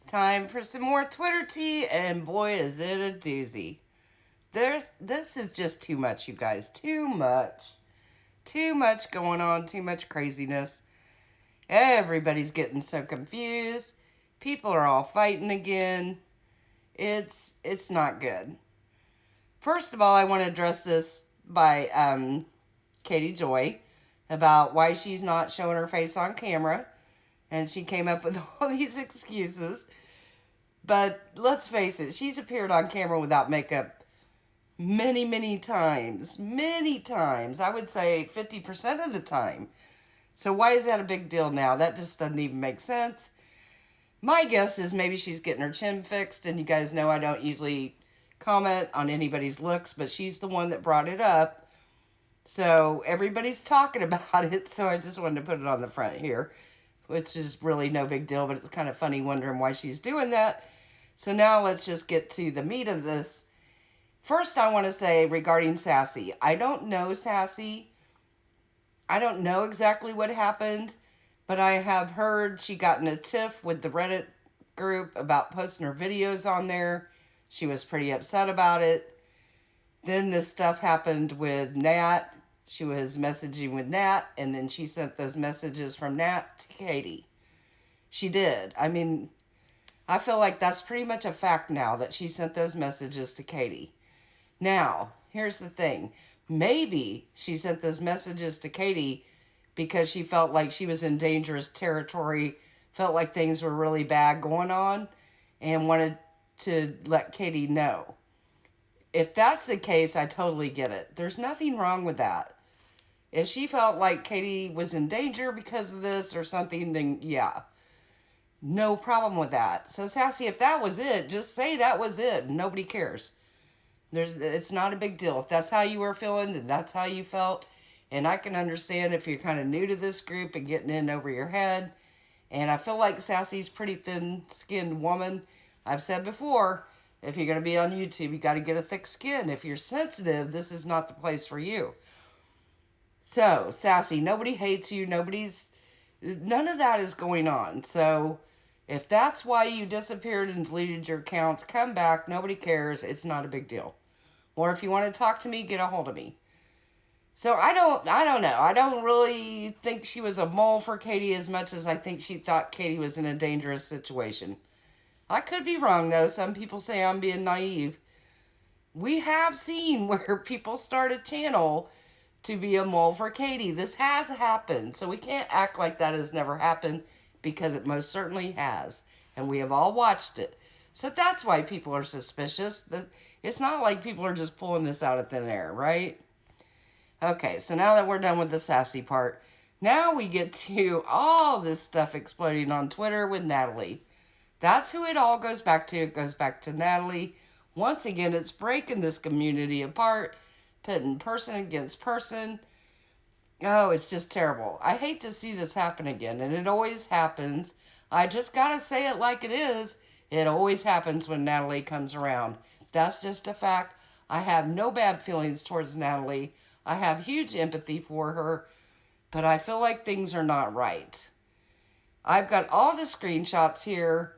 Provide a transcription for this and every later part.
Time for some more Twitter tea, and boy, is it a doozy. This is just too much, you guys. Too much. Too much going on, too much craziness. Everybody's getting so confused. People are all fighting again. It's not good. First of all, I want to address this by Katie Joy about why she's not showing her face on camera. And she came up with all these excuses. But let's face it, she's appeared on camera without makeup many, many times. Many times. I would say 50% of the time. So why is that a big deal now? That just doesn't even make sense. My guess is maybe she's getting her chin fixed, and you guys know I don't usually comment on anybody's looks, but she's the one that brought it up. So everybody's talking about it, so I just wanted to put it on the front here, which is really no big deal, but it's kind of funny wondering why she's doing that. So now let's just get to the meat of this. First, I want to say regarding Sassy. I don't know Sassy. I don't know exactly what happened, but I have heard she got in a tiff with the Reddit group about posting her videos on there. She was pretty upset about it. Then this stuff happened with Nat. She was messaging with Nat, and then she sent those messages from Nat to Katie. She did. I mean, I feel like that's pretty much a fact now that she sent those messages to Katie. Now, here's the thing. Maybe she sent those messages to Katie because she felt like she was in dangerous territory, felt like things were really bad going on, and wanted to let Katie know. If that's the case, I totally get it. There's nothing wrong with that. If she felt like Katie was in danger because of this or something, then yeah. No problem with that. So, Sassy, if that was it, just say that was it. Nobody cares. It's not a big deal. If that's how you were feeling, then that's how you felt. And I can understand if you're kind of new to this group and getting in over your head. And I feel like Sassy's a pretty thin-skinned woman. I've said before, if you're going to be on YouTube, you got to get a thick skin. If you're sensitive, this is not the place for you. So, Sassy, nobody hates you. None of that is going on. So, if that's why you disappeared and deleted your accounts, come back. Nobody cares. It's not a big deal. Or if you want to talk to me, get a hold of me. So I don't know. I don't really think she was a mole for Katie as much as I think she thought Katie was in a dangerous situation. I could be wrong though. Some people say I'm being naive. We have seen where people start a channel to be a mole for Katie. This has happened. So we can't act like that has never happened because it most certainly has. And we have all watched it. So that's why people are suspicious. It's not like people are just pulling this out of thin air, right? Okay, so now that we're done with the sassy part, now we get to all this stuff exploding on Twitter with Natalie. That's who it all goes back to. It goes back to Natalie. Once again, it's breaking this community apart, pitting person against person. Oh, it's just terrible. I hate to see this happen again, and it always happens. I just gotta say it like it is. It always happens when Natalie comes around. That's just a fact. I have no bad feelings towards Natalie. I have huge empathy for her, but I feel like things are not right. I've got all the screenshots here.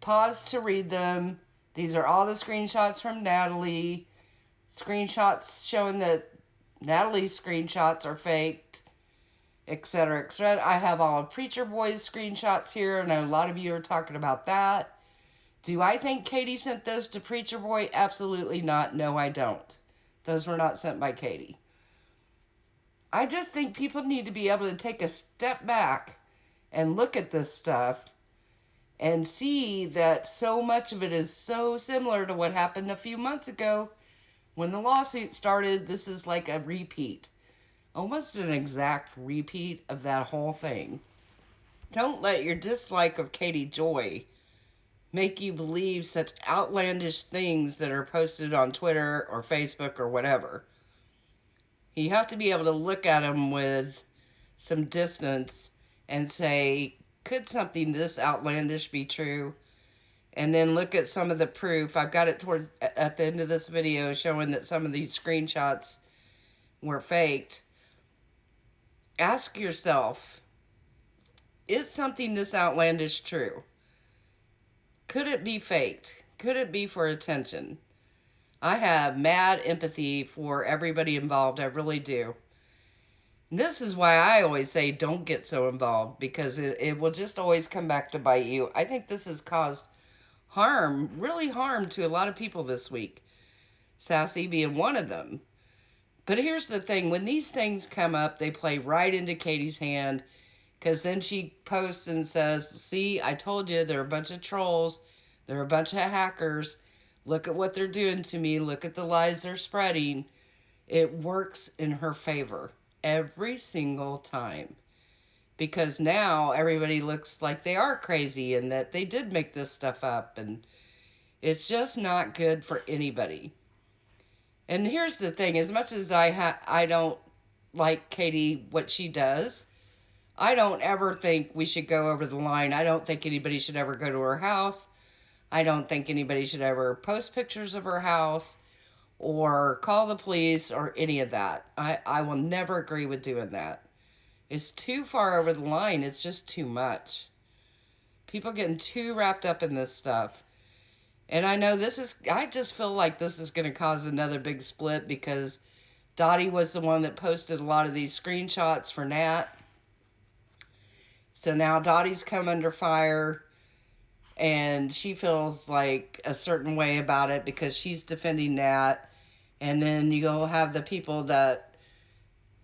Pause to read them. These are all the screenshots from Natalie. Screenshots showing that Natalie's screenshots are faked, etc., etc. I have all of Preacher Boy's screenshots here, and a lot of you are talking about that. Do I think Katie sent those to Preacher Boy? Absolutely not. No, I don't. Those were not sent by Katie. I just think people need to be able to take a step back and look at this stuff and see that so much of it is so similar to what happened a few months ago when the lawsuit started. This is like a repeat, almost an exact repeat of that whole thing. Don't let your dislike of Katie Joy make you believe such outlandish things that are posted on Twitter or Facebook or whatever. You have to be able to look at them with some distance and say, could something this outlandish be true? And then look at some of the proof. I've got it at the end of this video showing that some of these screenshots were faked. Ask yourself, is something this outlandish true? Could it be faked? Could it be for attention? I have mad empathy for everybody involved. I really do. This is why I always say don't get so involved, because it will just always come back to bite you. I think this has caused harm, really harm, to a lot of people this week. Sassy being one of them. But here's the thing. When these things come up, they play right into Katie's hand, because then she posts and says, see, I told you, they're a bunch of trolls. They're a bunch of hackers. Look at what they're doing to me. Look at the lies they're spreading. It works in her favor every single time. Because now everybody looks like they are crazy and that they did make this stuff up. And it's just not good for anybody. And here's the thing. As much as I don't like Katie, what she does, I don't ever think we should go over the line. I don't think anybody should ever go to her house. I don't think anybody should ever post pictures of her house or call the police or any of that. I will never agree with doing that. It's too far over the line. It's just too much. People getting too wrapped up in this stuff. And I know I just feel like this is going to cause another big split, because Dottie was the one that posted a lot of these screenshots for Nat. So now Dottie's come under fire, and she feels like a certain way about it because she's defending Nat. And then you'll have the people that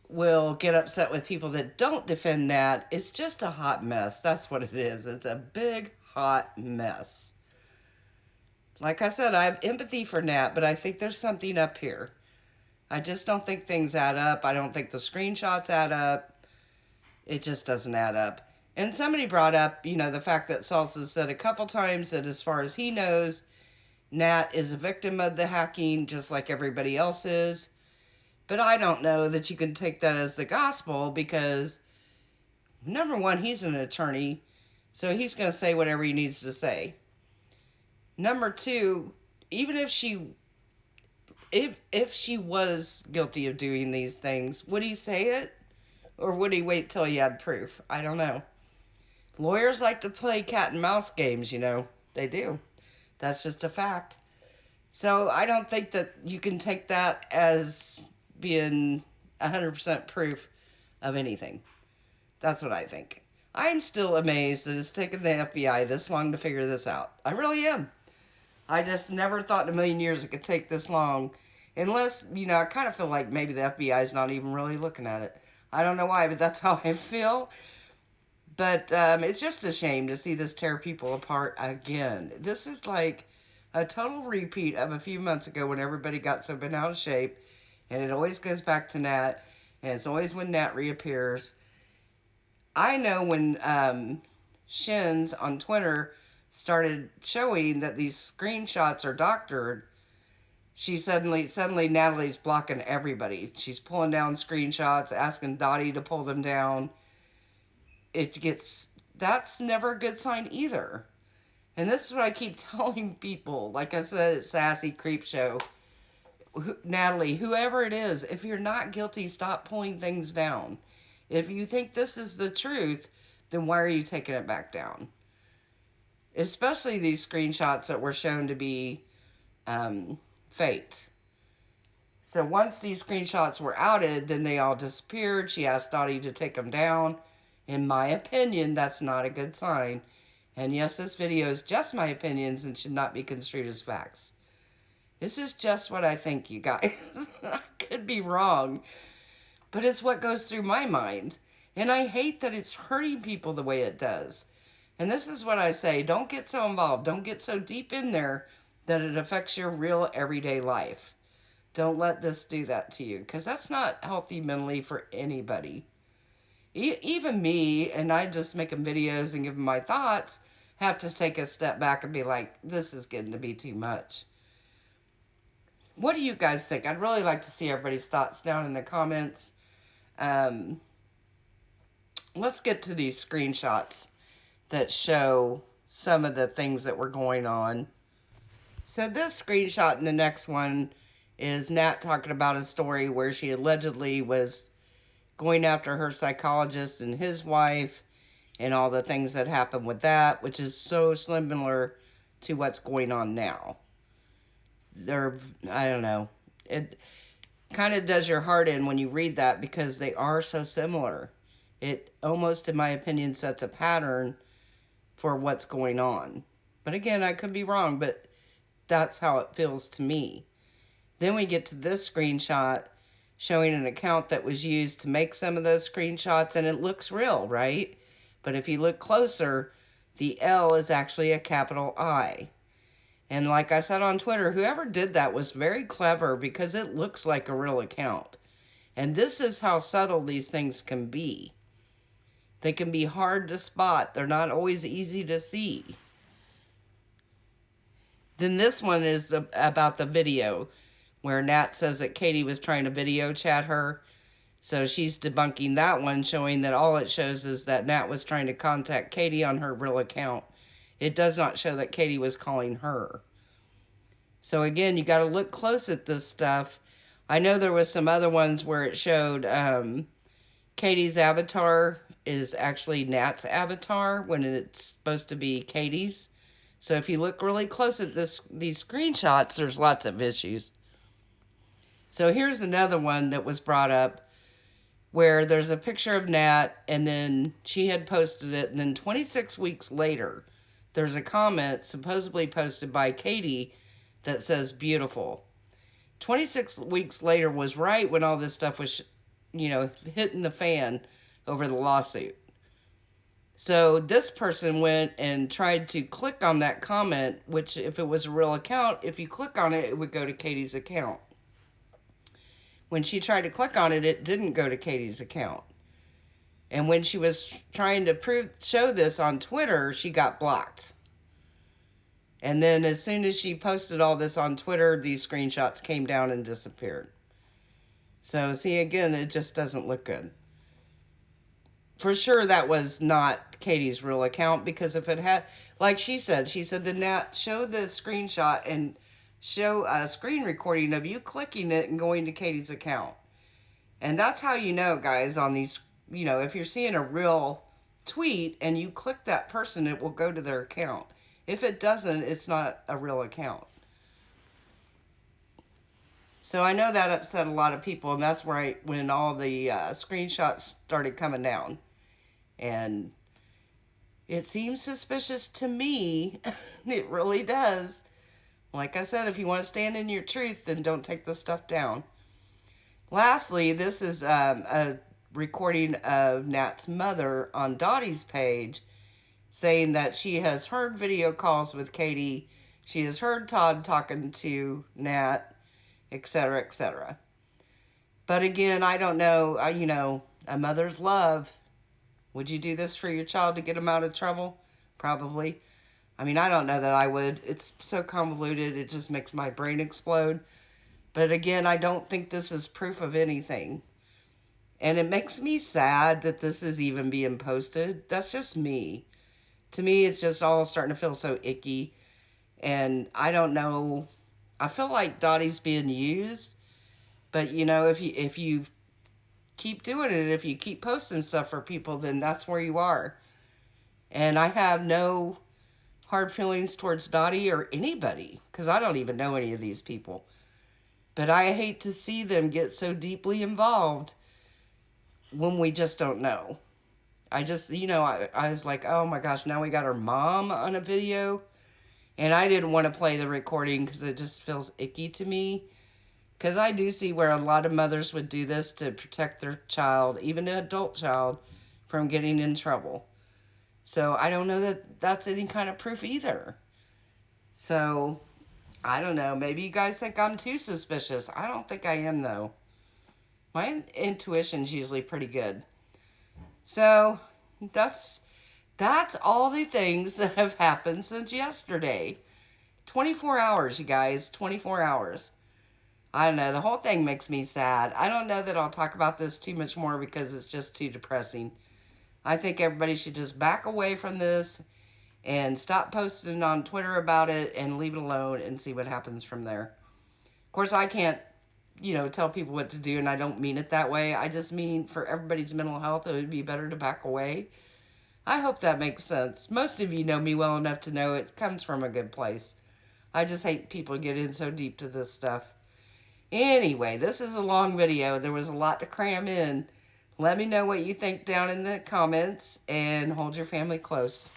will get upset with people that don't defend Nat. It's just a hot mess. That's what it is. It's a big, hot mess. Like I said, I have empathy for Nat, but I think there's something up here. I just don't think things add up. I don't think the screenshots add up. It just doesn't add up. And somebody brought up, the fact that Salsa said a couple times that as far as he knows, Nat is a victim of the hacking just like everybody else is. But I don't know that you can take that as the gospel, because, number one, he's an attorney, so he's going to say whatever he needs to say. Number two, even if she was guilty of doing these things, would he say it? Or would he wait till he had proof? I don't know. Lawyers like to play cat and mouse games, They do. That's just a fact. So I don't think that you can take that as being 100% proof of anything. That's what I think. I'm still amazed that it's taken the FBI this long to figure this out. I really am. I just never thought in a million years it could take this long. Unless, I kind of feel like maybe the FBI is not even really looking at it. I don't know why, but that's how I feel. But it's just a shame to see this tear people apart again. This is like a total repeat of a few months ago when everybody got so bent out of shape. And it always goes back to Nat. And it's always when Nat reappears. I know when Shins on Twitter started showing that these screenshots are doctored, she suddenly Natalie's blocking everybody. She's pulling down screenshots, asking Dottie to pull them down. That's never a good sign either. And this is what I keep telling people. Like I said, it's Sassy Creep Show. Natalie, whoever it is, if you're not guilty, stop pulling things down. If you think this is the truth, then why are you taking it back down? Especially these screenshots that were shown to be faked. So once these screenshots were outed, then they all disappeared. She asked Dottie to take them down. In my opinion, that's not a good sign. And yes, this video is just my opinions and should not be construed as facts. This is just what I think, you guys. I could be wrong, but it's what goes through my mind. And I hate that it's hurting people the way it does. And this is what I say. Don't get so involved. Don't get so deep in there that it affects your real everyday life. Don't let this do that to you, because that's not healthy mentally for anybody. Even me, and I just making videos and giving my thoughts, have to take a step back and be like, this is getting to be too much. What do you guys think? I'd really like to see everybody's thoughts down in the comments. Let's get to these screenshots that show some of the things that were going on. So this screenshot and the next one is Nat talking about a story where she allegedly was going after her psychologist and his wife and all the things that happened with that, which is so similar to what's going on now. I don't know. It kind of does your heart in when you read that because they are so similar. It almost, in my opinion, sets a pattern for what's going on. But again, I could be wrong, but that's how it feels to me. Then we get to this screenshot showing an account that was used to make some of those screenshots, and it looks real, right? But if you look closer, the L is actually a capital I. And like I said on Twitter, whoever did that was very clever because it looks like a real account. And this is how subtle these things can be. They can be hard to spot. They're not always easy to see. Then this one is about the video where Nat says that Katie was trying to video chat her. So she's debunking that one, showing that all it shows is that Nat was trying to contact Katie on her real account. It does not show that Katie was calling her. So again, you got to look close at this stuff. I know there was some other ones where it showed Katie's avatar is actually Nat's avatar when it's supposed to be Katie's. So if you look really close at these screenshots, there's lots of issues. So here's another one that was brought up where there's a picture of Nat, and then she had posted it, and then 26 weeks later, there's a comment supposedly posted by Katie that says beautiful. 26 weeks later was right when all this stuff was, hitting the fan over the lawsuit. So this person went and tried to click on that comment, which if it was a real account, if you click on it, it would go to Katie's account. When she tried to click on it, it didn't go to Katie's account. And when she was trying to show this on Twitter, she got blocked. And then as soon as she posted all this on Twitter, these screenshots came down and disappeared. So see, again, it just doesn't look good. For sure that was not Katie's real account, because if it had, like she said the Nat show the screenshot and show a screen recording of you clicking it and going to Katie's account. And that's how you know, guys, on these, if you're seeing a real tweet and you click that person, it will go to their account. If it doesn't, it's not a real account. So I know that upset a lot of people, and that's when all the screenshots started coming down. And it seems suspicious to me. It really does. Like I said, if you want to stand in your truth, then don't take this stuff down. Lastly, this is a recording of Nat's mother on Dottie's page saying that she has heard video calls with Katie. She has heard Todd talking to Nat, etc., etc. But again, I don't know, a mother's love. Would you do this for your child to get him out of trouble? Probably. I mean, I don't know that I would. It's so convoluted, it just makes my brain explode. But again, I don't think this is proof of anything. And it makes me sad that this is even being posted. That's just me. To me, it's just all starting to feel so icky. And I don't know. I feel like Dottie's being used. But, if you keep doing it, if you keep posting stuff for people, then that's where you are. And I have no hard feelings towards Dottie or anybody, because I don't even know any of these people. But I hate to see them get so deeply involved when we just don't know. I just, I was like, oh my gosh, now we got her mom on a video. And I didn't want to play the recording because it just feels icky to me. Because I do see where a lot of mothers would do this to protect their child, even an adult child, from getting in trouble. So I don't know that that's any kind of proof either. So I don't know. Maybe you guys think I'm too suspicious. I don't think I am, though. My intuition's usually pretty good. So that's all the things that have happened since yesterday. 24 hours, you guys. 24 hours. I don't know. The whole thing makes me sad. I don't know that I'll talk about this too much more because it's just too depressing. I think everybody should just back away from this and stop posting on Twitter about it and leave it alone and see what happens from there. Of course, I can't, tell people what to do, and I don't mean it that way. I just mean for everybody's mental health, it would be better to back away. I hope that makes sense. Most of you know me well enough to know it comes from a good place. I just hate people get in so deep to this stuff. Anyway, this is a long video. There was a lot to cram in. Let me know what you think down in the comments and hold your family close.